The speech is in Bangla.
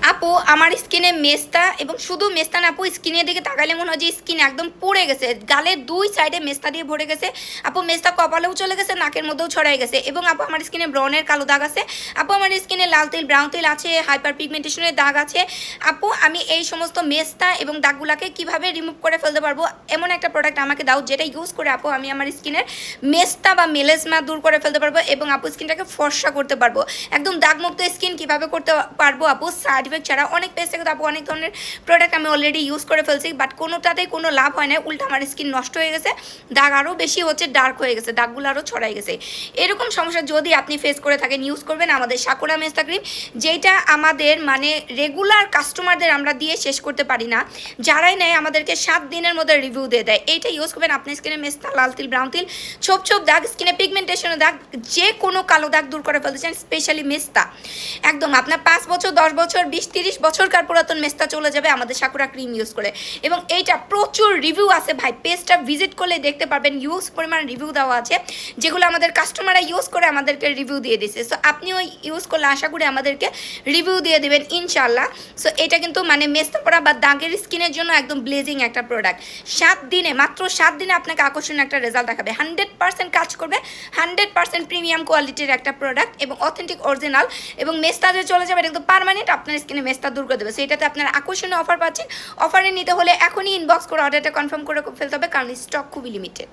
আপু আমার স্কিনে মেস্তা এবং শুধু মেস্তা না আপু, স্কিনের দিকে তাকালে মনে হয় যে স্কিন একদম পুড়ে গেছে, গালের দুই সাইডে মেস্তা দিয়ে ভরে গেছে আপু। মেস্তা কপালেও চলে গেছে, নাকের মধ্যেও ছড়াই গেছে। এবং আপু আমার স্কিনে ব্রনের কালো দাগ আছে আপু, আমার স্কিনে লাল তিল ব্রাউন তিল আছে, হাইপার পিগমেন্টেশনের দাগ আছে আপু। আমি এই সমস্ত মেস্তা এবং দাগগুলাকে কিভাবে রিমুভ করে ফেলতে পারবো, এমন একটা প্রোডাক্ট আমাকে দাও যেটা ইউজ করে আপু আমি আমার স্কিনের মেস্তা বা মেলেজমা দূর করে ফেলতে পারবো এবং আপু স্কিনটাকে ফর্সা করতে পারবো। একদম দাগমুক্ত স্কিন কিভাবে করতে পারবো আপু সাইড ইফেক্ট ছাড়া। অনেক পেজ থেকে তো আপু অনেক ধরনের প্রোডাক্ট আমি অলরেডি ইউজ করে ফেলছি, বাট কোনোটাতেই কোনো লাভ হয় না, উল্টা আমার স্কিন নষ্ট হয়ে গেছে, দাগ আরও বেশি হচ্ছে, ডার্ক হয়ে গেছে, দাগগুলো আরও ছড়াই গেছে। এরকম সমস্যা যদি আপনি ফেস করে থাকেন ইউজ করবেন আমাদের সাকুরা মেস্তা ক্রিম, যেটা আমাদের মানে রেগুলার কাস্টমারদের আমরা দিয়ে শেষ করতে পারি না, যারাই নেয় আমাদেরকে 7 দিনের মধ্যে রিভিউ দিয়ে দেয়। এইটা ইউজ করবেন আপনি স্কিনে মেস্তা, লাল তিল ব্রাউন তিল, ছোপ ছোপ দাগ, স্কিনে পিগমেন্টেশনের দাগ, যে কোনো কালো দাগ দূর করে ফেলতে চান, স্পেশালি মেস্তা। একদম আপনার 5 বছর 10 বছর 20-30 বছরকার পুরাতন মেস্তা চলে যাবে আমাদের সাকুরা ক্রিম ইউজ করে। এবং এইটা প্রচুর রিভিউ আছে ভাই, পেজটা ভিজিট করলে দেখতে পারবেন ইউজ পরিমাণ রিভিউ দেওয়া আছে, যেগুলো আমাদের কাস্টমাররা ইউজ করে আমাদেরকে রিভিউ দিয়ে দিচ্ছে। সো আপনিও ইউজ করলে আশা করি আমাদেরকে রিভিউ দিয়ে দেবেন ইনশাল্লাহ। সো এটা কিন্তু মানে মেস্তা পড়া বা দাগের স্কিনের জন্য একদম ব্লেজিং একটা প্রোডাক্ট। 7 দিনে, মাত্র 7 দিনে আপনাকে আকর্ষণীয় একটা রেজাল্ট দেখাবে, 100% কাজ করবে, 100% প্রিমিয়াম কোয়ালিটির একটা প্রোডাক্ট এবং অথেন্টিক অরিজিনাল। এবং মেস্তা যে চলে যাবে এটা কিন্তু পার্মানেন্ট, আপনার স্কিনে মেস্তা দূর করে দেবে। সেটাতে আপনার আকর্ষণীয় অফার পাচ্ছেন। অফারে নিতে হলে এখনই ইনবক্স করে অর্ডারটা কনফার্ম করে ফেলতে হবে, কারণ স্টক খুবই লিমিটেড।